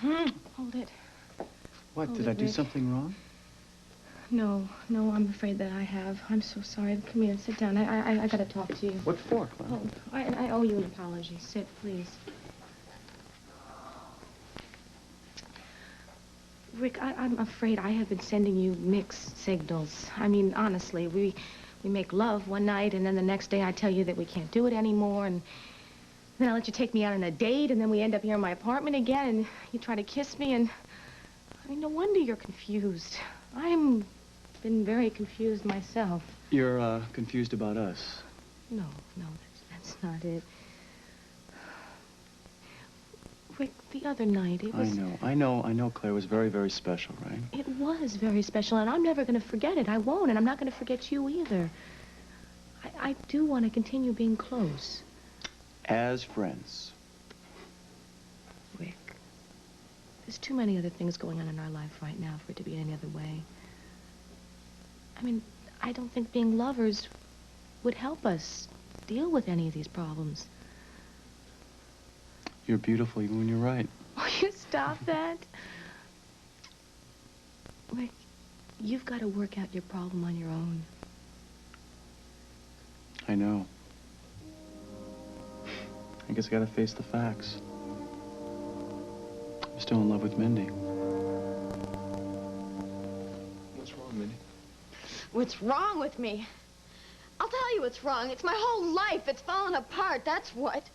Hold it. What, Hold did it, I do Rick. something wrong? No, I'm afraid that I have. I'm so sorry. Come here, sit down. I gotta talk to you. What for, Clara? Oh, I owe you an apology. Sit, please. Rick, I'm afraid I have been sending you mixed signals. I mean, honestly, we make love one night, and then the next day I tell you that we can't do it anymore, and then I let you take me out on a date, and then we end up here in my apartment again, and you try to kiss me, and I mean, no wonder you're confused. I'm been very confused myself. You're, confused about us. No, that's not it. Rick, the other night, it was... I know Claire was very, very special, right? It was very special, and I'm never going to forget it. I won't, and I'm not going to forget you either. I do want to continue being close. As friends. Rick, there's too many other things going on in our life right now for it to be any other way. I mean, I don't think being lovers would help us deal with any of these problems. You're beautiful even when you're right. Will you stop that? Rick, you've got to work out your problem on your own. I know. I guess I gotta face the facts. I'm still in love with Mindy. What's wrong, Mindy? What's wrong with me? I'll tell you what's wrong. It's my whole life. It's fallen apart, that's what.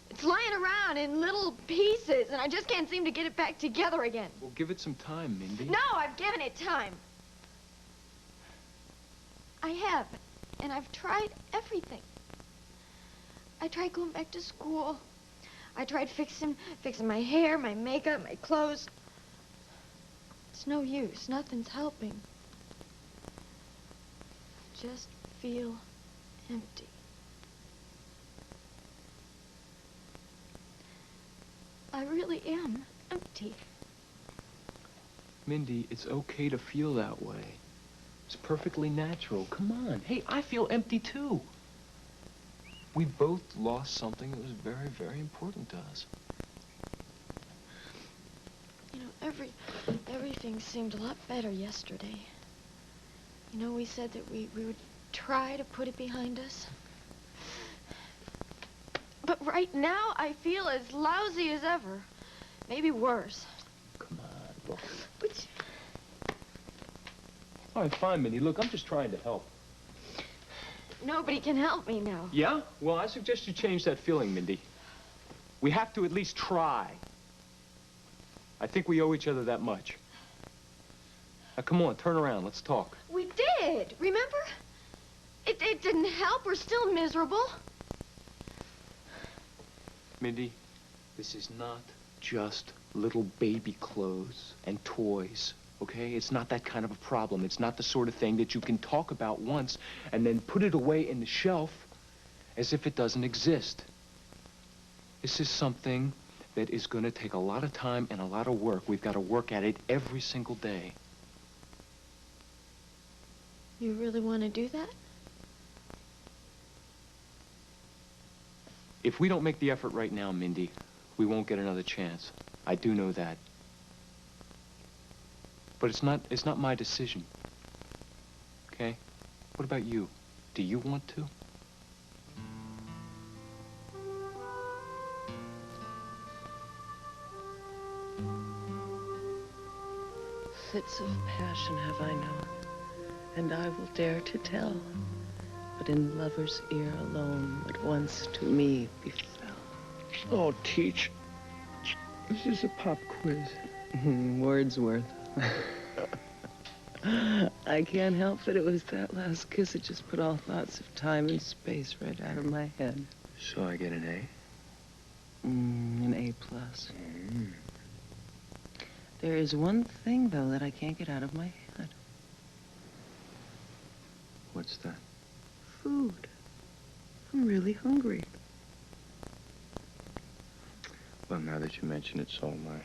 It's lying around in little pieces, and I just can't seem to get it back together again. Well, give it some time, Mindy. No, I've given it time. I have, and I've tried everything. I tried going back to school. I tried fixing my hair, my makeup, my clothes. It's no use. Nothing's helping. I just feel empty. I really am empty. Mindy, it's okay to feel that way. It's perfectly natural. Come on. Hey, I feel empty too. We both lost something that was very, very important to us. You know, everything seemed a lot better yesterday. You know, we said that we would try to put it behind us. But right now, I feel as lousy as ever. Maybe worse. Come on, look. But... All right, fine, Mindy. Look, I'm just trying to help. Nobody can help me now. Yeah? Well, I suggest you change that feeling, Mindy. We have to at least try. I think we owe each other that much. Now, come on, turn around. Let's talk. We did, remember? It didn't help. We're still miserable. Mindy, this is not just little baby clothes and toys, okay? It's not that kind of a problem. It's not the sort of thing that you can talk about once and then put it away in the shelf as if it doesn't exist. This is something that is going to take a lot of time and a lot of work. We've got to work at it every single day. You really want to do that? If we don't make the effort right now, Mindy, we won't get another chance. I do know that. But it's not my decision. Okay? What about you? Do you want to? Fits of passion have I known, and I will dare to tell. But in lover's ear alone, what once to me befell. Oh, Teach. This is a pop quiz. Wordsworth. I can't help it. It was that last kiss that just put all thoughts of time and space right out of my head. So I get an A? An A+. There is one thing, though, that I can't get out of my head. What's that? Food. I'm really hungry. Well, now that you mention it, so am I.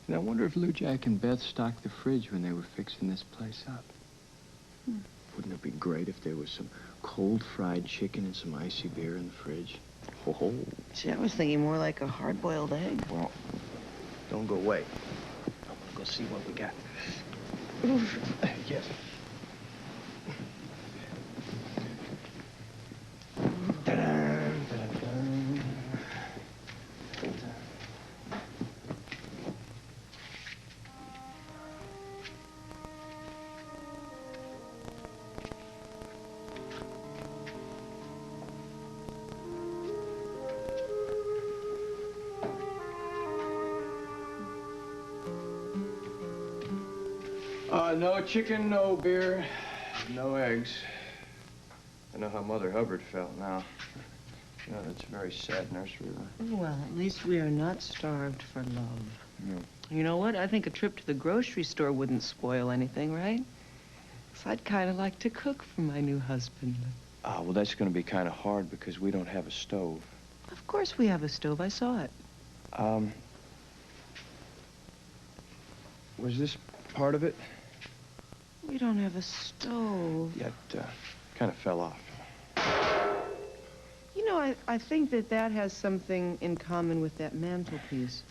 And I wonder if Lou, Jack, and Beth stocked the fridge when they were fixing this place up. Wouldn't it be great if there was some cold fried chicken and some icy beer in the fridge? Oh, Gee, I was thinking more like a hard-boiled egg. well, don't go away. I'm gonna go see what we got. Yes. No chicken, no beer, no eggs. I know how Mother Hubbard felt now. You know, that's a very sad nursery rhyme. Well, at least we are not starved for love. No. You know what? I think a trip to the grocery store wouldn't spoil anything, right? 'Cause I'd kind of like to cook for my new husband. Ah, well, that's going to be kind of hard because we don't have a stove. Of course we have a stove. I saw it. Was this part of it? We don't have a stove. Yeah, it kind of fell off. You know, I think that has something in common with that mantelpiece.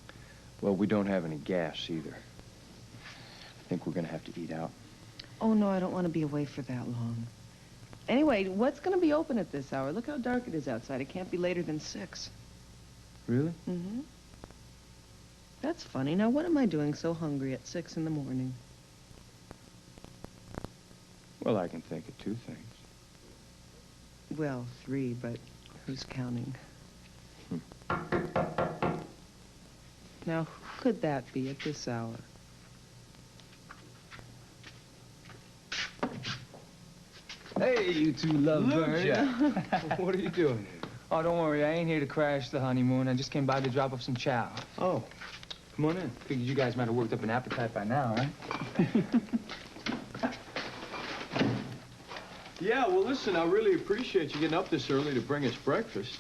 Well, we don't have any gas either. I think we're going to have to eat out. Oh, no, I don't want to be away for that long. Anyway, what's going to be open at this hour? Look how dark it is outside. It can't be later than 6. Really? Mm-hmm. That's funny. Now, what am I doing so hungry at 6 in the morning? Well, I can think of 2 things. Well, 3, but who's counting? Now, who could that be at this hour? Hey, you two lovebirds. What are you doing here? Oh, don't worry. I ain't here to crash the honeymoon. I just came by to drop off some chow. Oh, come on in. Figured you guys might have worked up an appetite by now, right? Yeah, well, listen, I really appreciate you getting up this early to bring us breakfast.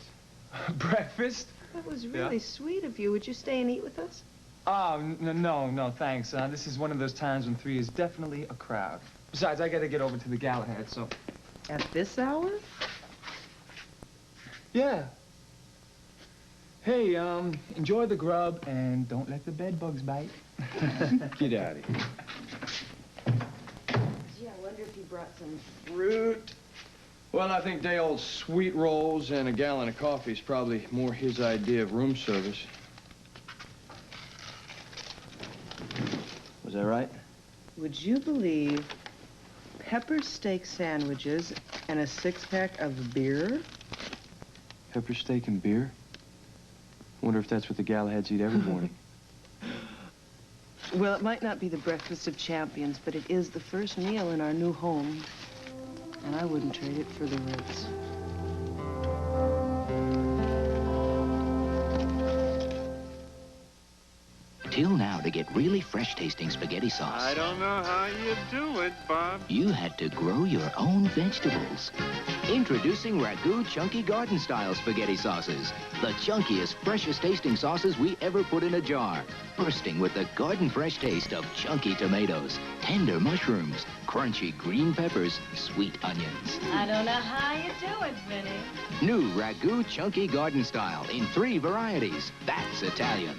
Breakfast? That was really sweet of you. Would you stay and eat with us? Oh, no, thanks. This is one of those times when 3 is definitely a crowd. Besides, I gotta get over to the Galahad, so... At this hour? Yeah. Hey, enjoy the grub and don't let the bed bugs bite. Get out of here. Gee, I wonder if you brought some fruit. Well, I think day old sweet rolls and a gallon of coffee is probably more his idea of room service. Was that right? Would you believe pepper steak sandwiches and a 6-pack of beer? Pepper steak and beer? Wonder if that's what the Galahads eat every morning. Well, it might not be the breakfast of champions, but it is the first meal in our new home. And I wouldn't trade it for the Ritz. Till now, to get really fresh-tasting spaghetti sauce, I don't know how you do it, Bob. you had to grow your own vegetables. Introducing Ragu Chunky Garden-Style Spaghetti Sauces. The chunkiest, freshest-tasting sauces we ever put in a jar. Bursting with the garden-fresh taste of chunky tomatoes, tender mushrooms, crunchy green peppers, sweet onions. I don't know how you do it, Vinny. New Ragu Chunky Garden Style in 3 varieties. That's Italian.